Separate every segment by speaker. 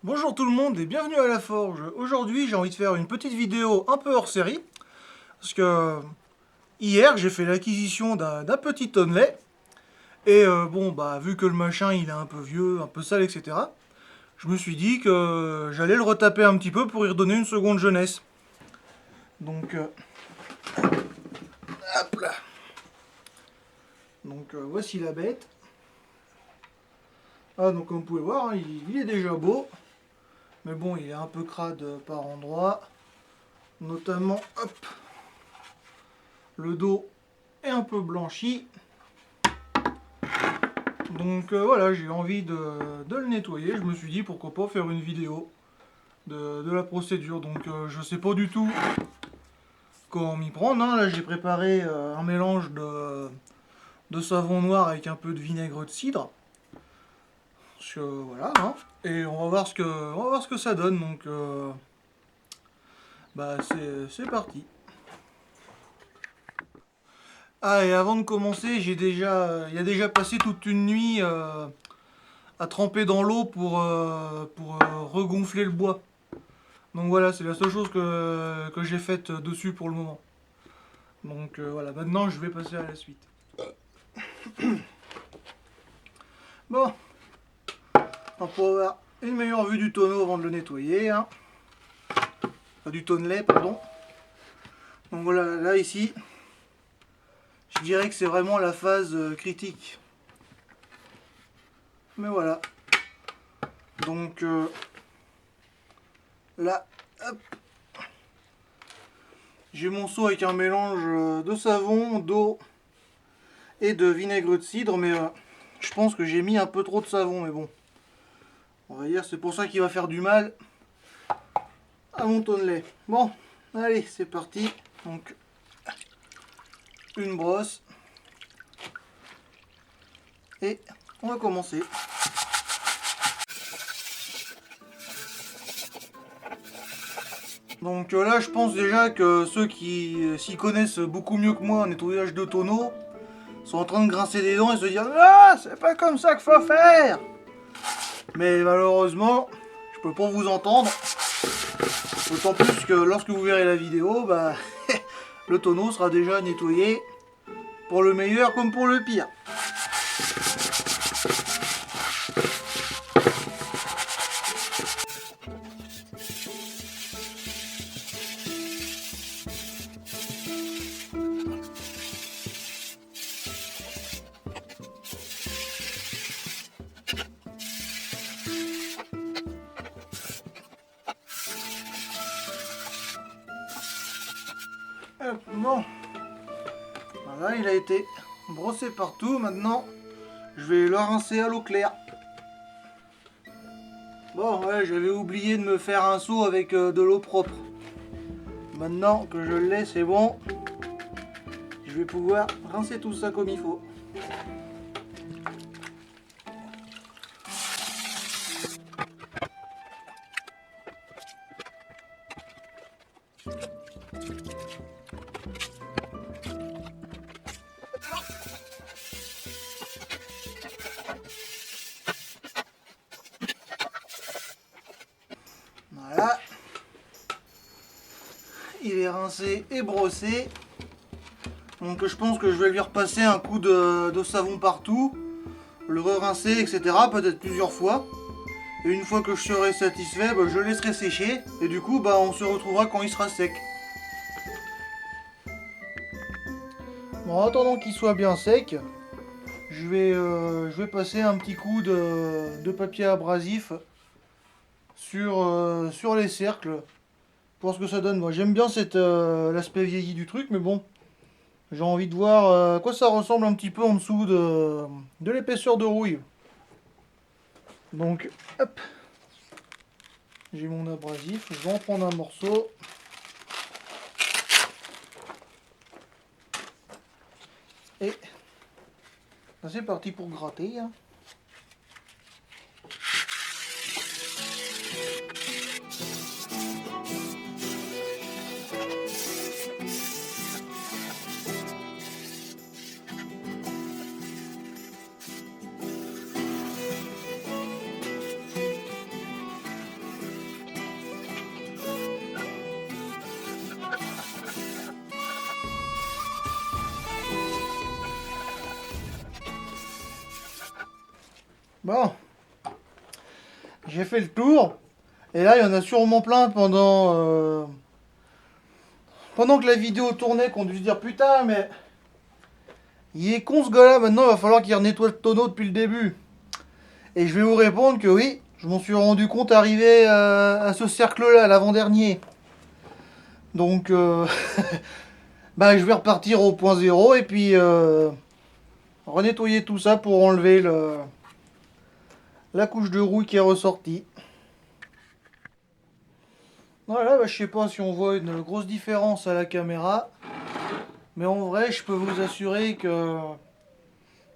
Speaker 1: Bonjour tout le monde et bienvenue à la Forge. Aujourd'hui j'ai envie de faire une petite vidéo un peu hors série. Parce que hier j'ai fait l'acquisition d'un petit tonnelet. Et vu que le machin il est un peu vieux, un peu sale, etc. Je me suis dit que j'allais le retaper un petit peu pour y redonner une seconde jeunesse. Donc, hop là. Donc voici la bête. Ah donc comme vous pouvez voir, hein, il est déjà beau. Mais bon, il est un peu crade par endroits. Notamment, hop, le dos est un peu blanchi. Donc voilà, j'ai envie de le nettoyer. Je me suis dit pourquoi pas faire une vidéo de la procédure. Donc je sais pas du tout comment m'y prendre, hein. Là j'ai préparé un mélange de savon noir avec un peu de vinaigre de cidre. Voilà, hein. Et on va voir ce que ça donne. Donc c'est parti. Ah, et avant de commencer, il y a déjà passé toute une nuit à tremper dans l'eau pour regonfler le bois. Donc voilà, c'est la seule chose que j'ai faite dessus pour le moment. Donc voilà, maintenant je vais passer à la suite. Bon, on peut avoir une meilleure vue du tonneau avant de le nettoyer, hein. Enfin, du tonnelet, pardon. Donc voilà, là ici, je dirais que c'est vraiment la phase critique. Mais voilà. Donc là, hop, j'ai mon seau avec un mélange de savon, d'eau et de vinaigre de cidre, mais je pense que j'ai mis un peu trop de savon, mais bon. On va dire c'est pour ça qu'il va faire du mal à mon tonnelet. Bon, allez, c'est parti. Donc, une brosse. Et on va commencer. Donc là, je pense déjà que ceux qui s'y connaissent beaucoup mieux que moi en nettoyage de tonneaux sont en train de grincer des dents et se dire « Ah, c'est pas comme ça qu'il faut faire !» Mais malheureusement, je peux pas vous entendre. D'autant plus que lorsque vous verrez la vidéo, bah, le tonneau sera déjà nettoyé pour le meilleur comme pour le pire. Bon, voilà, il a été brossé partout. Maintenant, je vais le rincer à l'eau claire. Bon, ouais, j'avais oublié de me faire un seau avec de l'eau propre. Maintenant que je l'ai, c'est bon. Je vais pouvoir rincer tout ça comme il faut. Voilà. Il est rincé et brossé. Donc je pense que je vais lui repasser un coup de savon partout, le re-rincer, etc. peut-être plusieurs fois. Et une fois que je serai satisfait, bah, je laisserai sécher. Et du coup, bah, on se retrouvera quand il sera sec. Bon, en attendant qu'il soit bien sec, je vais passer un petit coup de papier abrasif sur les cercles. Pour ce que ça donne. Moi, j'aime bien l'aspect vieilli du truc, mais bon, j'ai envie de voir à quoi ça ressemble un petit peu en dessous de l'épaisseur de rouille. Donc, hop, j'ai mon abrasif, je vais en prendre un morceau. Et c'est parti pour gratter, hein. Bon, j'ai fait le tour. Et là, il y en a sûrement plein pendant que la vidéo tournait, qu'on dû se dire putain, mais il est con ce gars-là. Maintenant, il va falloir qu'il renettoie le tonneau depuis le début. Et je vais vous répondre que oui, je m'en suis rendu compte arrivé à ce cercle-là, à l'avant-dernier. Donc, bah, je vais repartir au point zéro et puis renettoyer tout ça pour enlever la couche de rouille qui est ressortie. Voilà, bah, je sais pas si on voit une grosse différence à la caméra, mais en vrai, je peux vous assurer que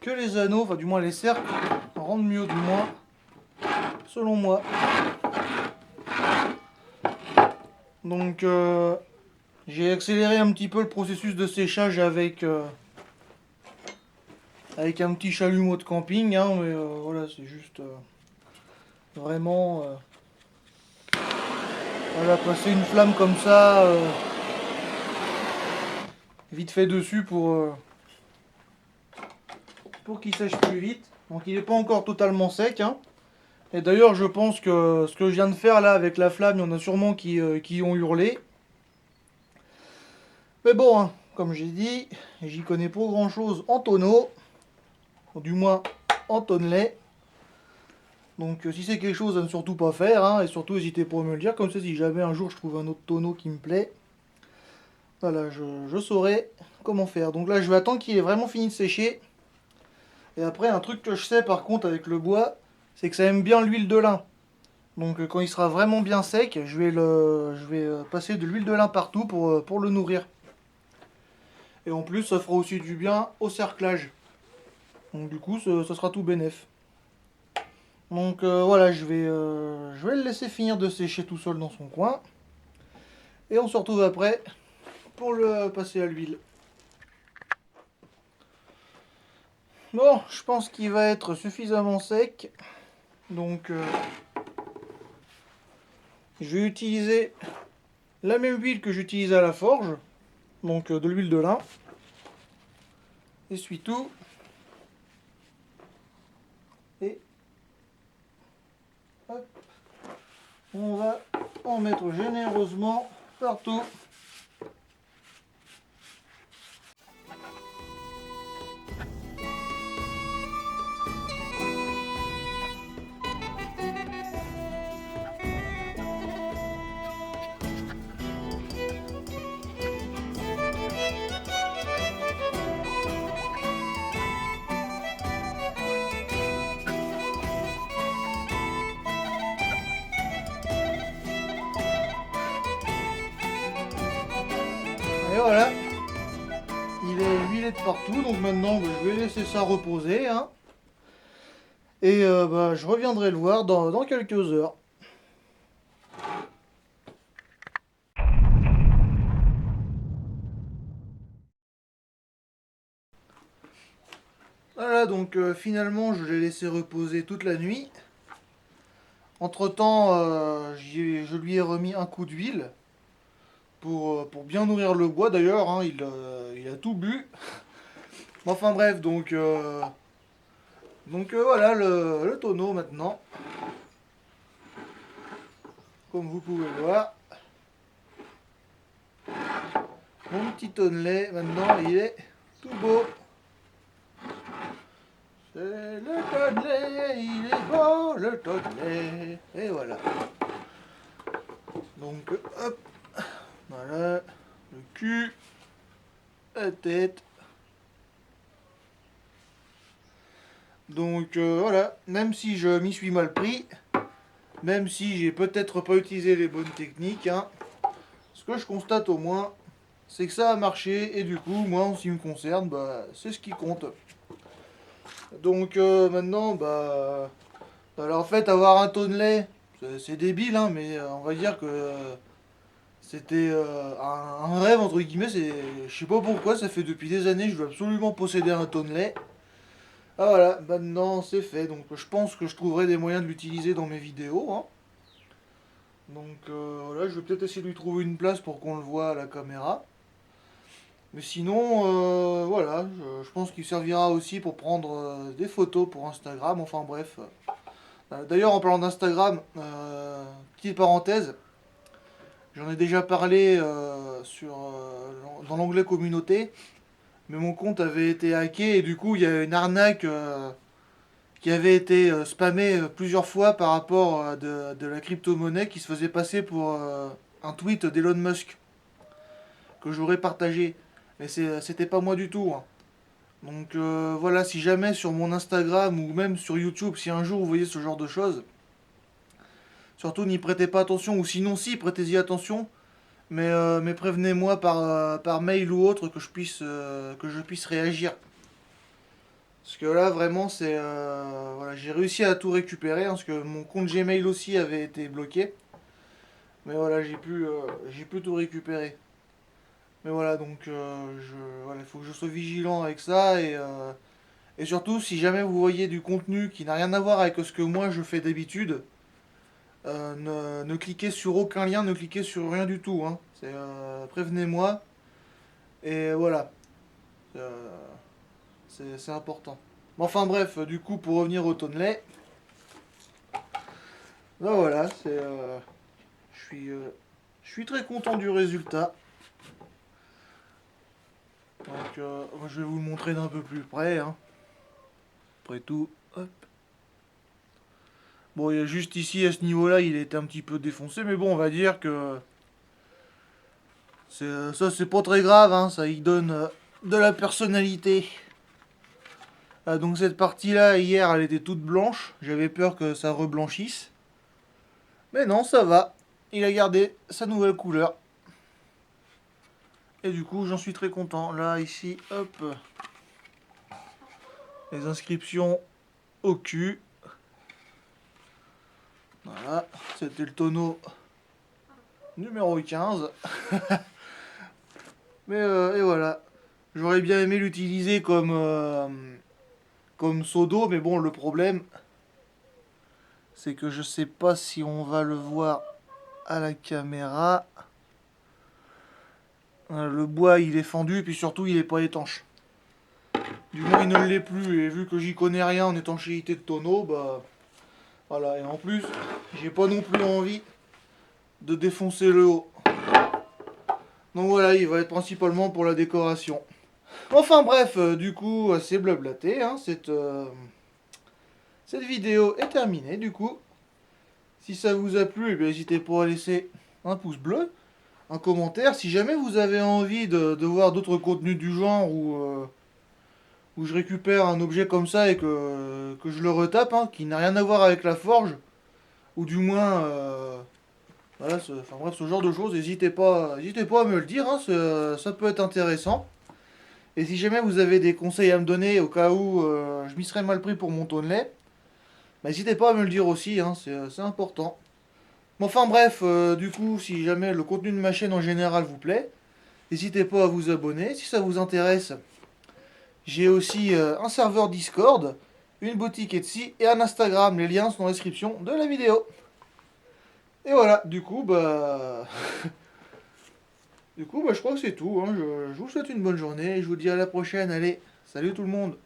Speaker 1: les anneaux, enfin du moins les cercles, rendent mieux, du moins, selon moi. Donc, j'ai accéléré un petit peu le processus de séchage avec un petit chalumeau de camping, hein, mais voilà, c'est juste vraiment voilà, passer une flamme comme ça, vite fait dessus pour qu'il sèche plus vite. Donc il n'est pas encore totalement sec, hein. Et d'ailleurs, je pense que ce que je viens de faire là avec la flamme, il y en a sûrement qui ont hurlé. Mais bon, hein, comme j'ai dit, j'y connais pas grand chose en tonneau, ou du moins en tonnellet. Donc si c'est quelque chose à ne surtout pas faire, hein, et surtout n'hésitez pas à me le dire, comme ça si jamais un jour je trouve un autre tonneau qui me plaît, voilà, je saurai comment faire. Donc là je vais attendre qu'il ait vraiment fini de sécher. Et après un truc que je sais par contre avec le bois, c'est que ça aime bien l'huile de lin. Donc quand il sera vraiment bien sec, je vais passer de l'huile de lin partout pour le nourrir. Et en plus ça fera aussi du bien au cerclage. Donc du coup ça sera tout bénef. Donc voilà, je vais le laisser finir de sécher tout seul dans son coin. Et on se retrouve après pour le passer à l'huile. Bon, je pense qu'il va être suffisamment sec. Donc je vais utiliser la même huile que j'utilise à la forge. Donc de l'huile de lin. Essuie tout. Et hop, on va en mettre généreusement partout. Et voilà, il est huilé de partout, donc maintenant je vais laisser ça reposer, hein. Et bah, je reviendrai le voir dans quelques heures. Voilà, donc finalement je l'ai laissé reposer toute la nuit. Entre temps, je lui ai remis un coup d'huile pour bien nourrir le bois d'ailleurs, hein, il a tout bu. Enfin bref, donc voilà le tonneau maintenant. Comme vous pouvez le voir. Mon petit tonnelet maintenant il est tout beau. C'est le tonnelet, il est beau le tonnelet. Et voilà. Donc hop, voilà, le cul, la tête. Donc voilà, même si je m'y suis mal pris, même si j'ai peut-être pas utilisé les bonnes techniques, hein, ce que je constate au moins, c'est que ça a marché et du coup, moi en ce qui me concerne, bah, c'est ce qui compte. Donc maintenant, bah, alors en fait, avoir un tonnelet, c'est débile, hein, mais on va dire que c'était un rêve entre guillemets. Je sais pas pourquoi, ça fait depuis des années, je veux absolument posséder un tonnelet. Ah voilà, maintenant c'est fait, donc je pense que je trouverai des moyens de l'utiliser dans mes vidéos, hein. Donc voilà, je vais peut-être essayer de lui trouver une place pour qu'on le voit à la caméra. Mais sinon, voilà, je pense qu'il servira aussi pour prendre des photos pour Instagram, enfin bref. D'ailleurs, en parlant d'Instagram, petite parenthèse, j'en ai déjà parlé dans l'onglet communauté, mais mon compte avait été hacké et du coup, il y a une arnaque qui avait été spammée plusieurs fois par rapport à de la crypto-monnaie qui se faisait passer pour un tweet d'Elon Musk que j'aurais partagé. Mais c'était pas moi du tout, hein. Donc voilà, si jamais sur mon Instagram ou même sur YouTube, si un jour vous voyez ce genre de choses, surtout n'y prêtez pas attention, ou sinon si, prêtez-y attention, mais prévenez-moi par mail ou autre que je puisse réagir. Parce que là vraiment c'est... voilà, j'ai réussi à tout récupérer, hein, parce que mon compte Gmail aussi avait été bloqué. Mais voilà, j'ai pu tout récupérer. Mais voilà, donc voilà, il faut que je sois vigilant avec ça et surtout, si jamais vous voyez du contenu qui n'a rien à voir avec ce que moi je fais d'habitude, ne cliquez sur aucun lien, ne cliquez sur rien du tout, hein. Prévenez-moi. Et voilà. Euh, c'est important. Mais enfin bref, du coup, pour revenir au Tonley, ben voilà, je suis, euh, je suis très content du résultat. Donc, je vais vous le montrer d'un peu plus près, hein. Après tout, hop. Bon, il y a juste ici, à ce niveau-là, il est un petit peu défoncé, mais bon, on va dire que ça, c'est pas très grave, hein, ça y donne de la personnalité. Donc cette partie-là, hier, elle était toute blanche. J'avais peur que ça reblanchisse. Mais non, ça va. Il a gardé sa nouvelle couleur. Et du coup, j'en suis très content. Là, ici, hop. Les inscriptions au cul. Voilà, c'était le tonneau numéro 15. Mais et voilà. J'aurais bien aimé l'utiliser comme seau d'eau, mais bon, le problème, c'est que je sais pas si on va le voir à la caméra. Le bois, il est fendu, puis surtout, il est pas étanche. Du moins, il ne l'est plus, et vu que j'y connais rien en étanchéité de tonneau, bah voilà. Et en plus, j'ai pas non plus envie de défoncer le haut. Donc voilà, il va être principalement pour la décoration. Enfin bref, du coup, c'est blablaté, hein, cette vidéo est terminée, du coup. Si ça vous a plu, eh n'hésitez pas à laisser un pouce bleu, un commentaire. Si jamais vous avez envie de voir d'autres contenus du genre où je récupère un objet comme ça et que je le retape, hein, qui n'a rien à voir avec la forge, ou du moins, voilà, enfin bref, ce genre de choses, n'hésitez pas à me le dire, hein, ça peut être intéressant. Et si jamais vous avez des conseils à me donner au cas où je m'y serais mal pris pour mon tonnelet, bah, n'hésitez pas à me le dire aussi, hein, c'est important. Mais enfin bref, du coup, si jamais le contenu de ma chaîne en général vous plaît, n'hésitez pas à vous abonner. Si ça vous intéresse, j'ai aussi un serveur Discord, une boutique Etsy et un Instagram. Les liens sont dans la description de la vidéo. Et voilà, du coup, bah... du coup, bah, je crois que c'est tout, hein. Je vous souhaite une bonne journée et je vous dis à la prochaine. Allez, salut tout le monde!